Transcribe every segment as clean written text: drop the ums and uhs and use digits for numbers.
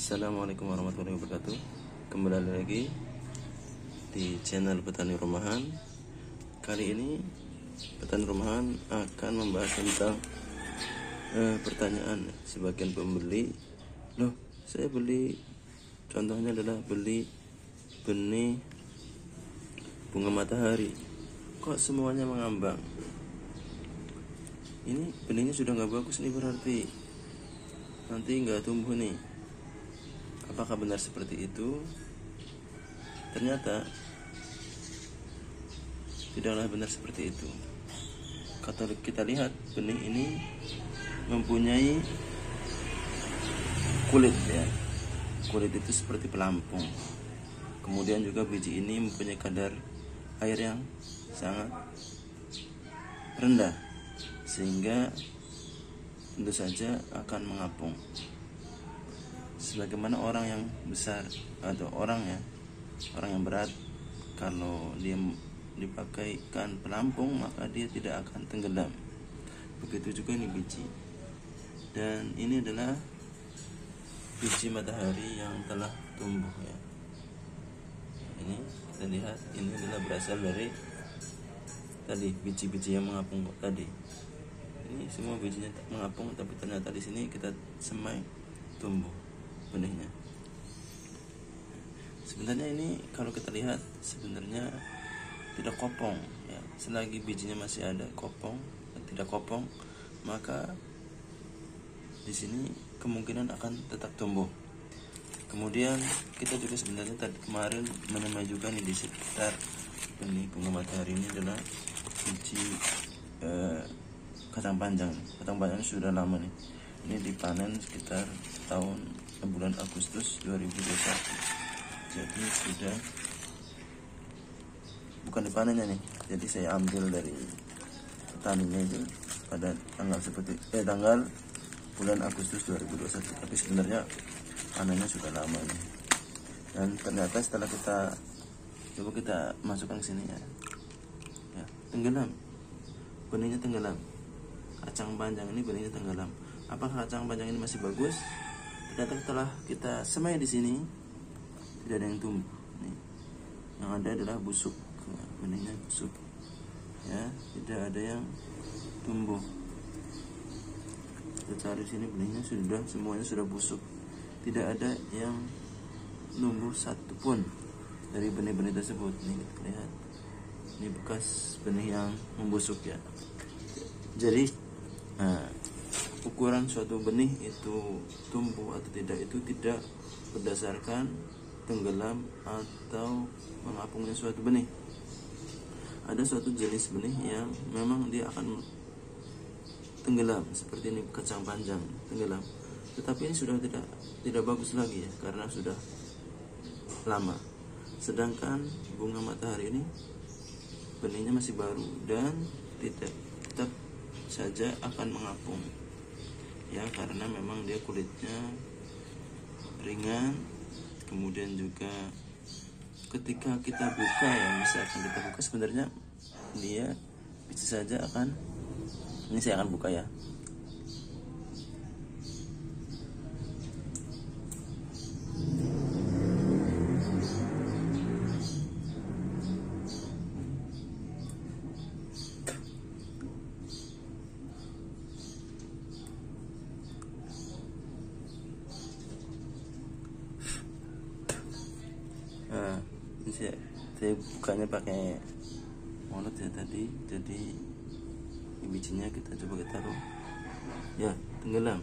Assalamualaikum warahmatullahi wabarakatuh. Kembali lagi di channel Petani Rumahan. Kali ini Petani Rumahan akan membahas tentang pertanyaan sebagian pembeli. Loh, saya beli, contohnya adalah beli benih bunga matahari, kok semuanya mengambang? Ini benihnya sudah nggak bagus nih, berarti nanti nggak tumbuh nih. Apakah benar seperti itu? Ternyata tidaklah benar seperti itu. Kalau kita lihat, benih ini mempunyai kulit ya. Kulit itu seperti pelampung. Kemudian juga biji ini mempunyai kadar air yang sangat rendah, sehingga tentu saja akan mengapung. Sebagaimana orang yang besar atau orang yang berat, kalau dia dipakaikan pelampung maka dia tidak akan tenggelam. Begitu juga ini biji, dan ini adalah biji matahari yang telah tumbuh ya. Ini kita lihat, ini adalah berasal dari tadi biji-biji yang mengapung tadi. Ini semua bijinya mengapung, tapi ternyata di sini kita semai tumbuh benihnya. Sebenarnya ini kalau kita lihat sebenarnya tidak kopong ya. Selagi bijinya masih ada kopong, tidak kopong, maka di sini kemungkinan akan tetap tumbuh. Kemudian kita juga sebenarnya tadi kemarin menemui juga nih di sekitar benih bunga matahari ini adalah biji kacang panjang. Kacang panjang ini sudah lama nih. Ini dipanen sekitar bulan Agustus 2021. Jadi sudah, bukan dipanennya nih. Jadi saya ambil dari petaninya itu pada tanggal bulan Agustus 2021. Tapi sebenarnya panennya sudah lama nih. Dan ternyata setelah kita masukkan ke sini ya, tenggelam. Benihnya tenggelam. Kacang panjang ini benihnya tenggelam. Apakah kacang panjang ini masih bagus? Ternyata setelah kita semai di sini tidak ada yang tumbuh. Nih, yang ada adalah busuk, benihnya busuk. Ya, tidak ada yang tumbuh. Kita cari sini, benihnya semuanya sudah busuk. Tidak ada yang tumbuh satupun dari benih-benih tersebut. Nih kita lihat, ini bekas benih yang membusuk ya. Jadi, ukuran suatu benih itu tumbuh atau tidak itu tidak berdasarkan tenggelam atau mengapungnya suatu benih. Ada suatu jenis benih yang memang dia akan tenggelam, seperti ini kacang panjang tenggelam. Tetapi ini sudah tidak bagus lagi ya, karena sudah lama. Sedangkan bunga matahari ini benihnya masih baru dan tetap saja akan mengapung. Ya, karena memang dia kulitnya ringan. Kemudian juga ketika kita buka ya, misalkan kita buka, sebenarnya dia bisa saja akan, ini saya akan buka ya. Saya bukanya pakai mulut ya tadi. Jadi bijinya kita coba taruh ya, tenggelam.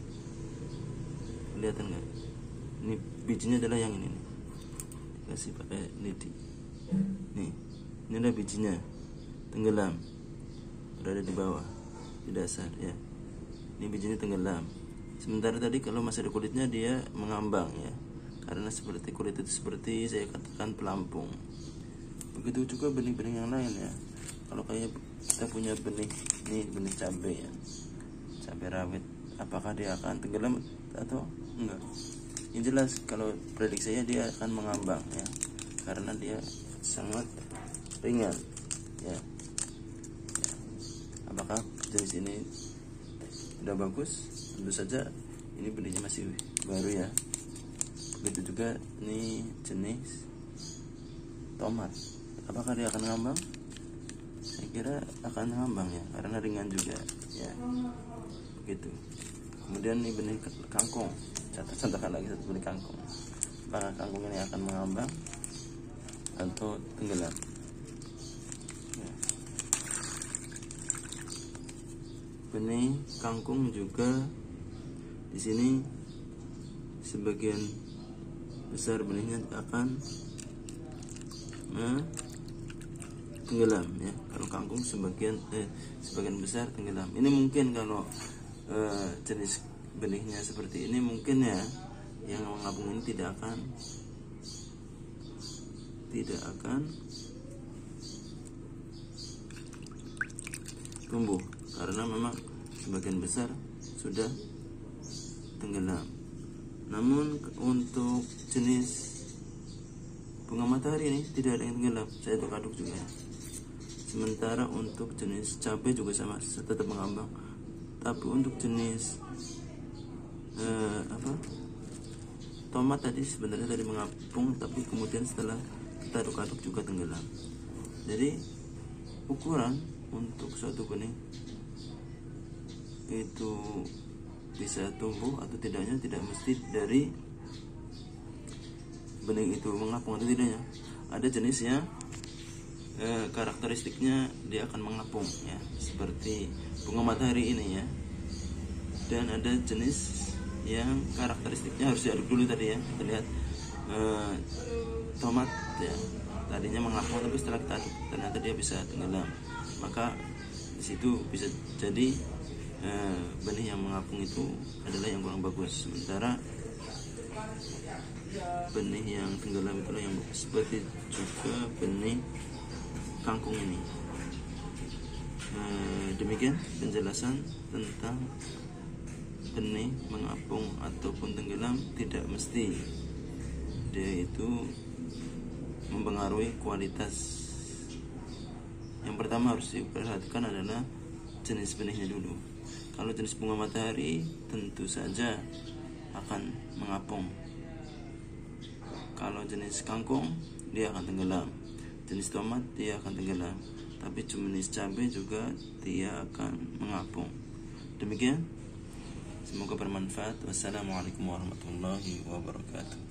Kelihatan nggak? Ini bijinya adalah yang ini nih. Kasih pakai lidi. Nih, ini adalah bijinya tenggelam, berada di bawah, di dasar ya. Ini bijinya tenggelam. Sementara tadi kalau masih ada kulitnya dia mengambang ya, karena seperti kulit itu seperti saya katakan pelampung. Begitu juga benih-benih yang lain ya. Kalau kayak kita punya benih, ini benih cabai ya, cabai rawit, apakah dia akan tenggelam atau enggak? Yang jelas kalau prediksi saya dia akan mengambang ya, karena dia sangat ringan ya. Apakah jenis ini sudah bagus? Tentu saja ini benihnya masih baru ya. Begitu juga ini jenis tomat, apakah dia akan ngambang? Saya kira akan ngambang ya, karena ringan juga ya, begitu. Kemudian ini benih kangkung, contohkan lagi satu benih kangkung, apakah kangkung ini akan mengambang atau tenggelam ya. Benih kangkung juga di sini sebagian besar benihnya akan tenggelam ya. Kalau kangkung sebagian besar tenggelam. Ini mungkin kalau jenis benihnya seperti ini, mungkin ya yang mengapung ini tidak akan tumbuh karena memang sebagian besar sudah tenggelam. Namun untuk jenis bunga matahari ini tidak ada yang tenggelam, saya aduk-aduk juga. Sementara untuk jenis cabai juga sama, tetap mengambang. Tapi untuk jenis tomat tadi sebenarnya mengapung, tapi kemudian setelah kita aduk-aduk juga tenggelam. Jadi ukuran untuk suatu benih itu bisa tumbuh atau tidaknya tidak mesti dari benih itu mengapung atau tidaknya. Ada jenisnya karakteristiknya dia akan mengapung ya, seperti bunga matahari ini ya. Dan ada jenis yang karakteristiknya harus diaduk dulu tadi ya. Kita lihat tomat ya, tadinya mengapung tapi setelah kita aduk ternyata dia bisa tenggelam. Maka di situ bisa jadi benih yang mengapung itu adalah yang kurang bagus, sementara benih yang tenggelam itulah yang bagus. Seperti juga benih kangkung ini. Demikian penjelasan tentang benih mengapung ataupun tenggelam. Tidak mesti dia itu mempengaruhi kualitas. Yang pertama harus diperhatikan adalah jenis benihnya dulu. Kalau jenis bunga matahari tentu saja akan mengapung. Kalau jenis kangkung dia akan tenggelam. Jenis tomat dia akan tenggelam. Tapi jenis cabai juga dia akan mengapung. Demikian, semoga bermanfaat. Wassalamualaikum warahmatullahi wabarakatuh.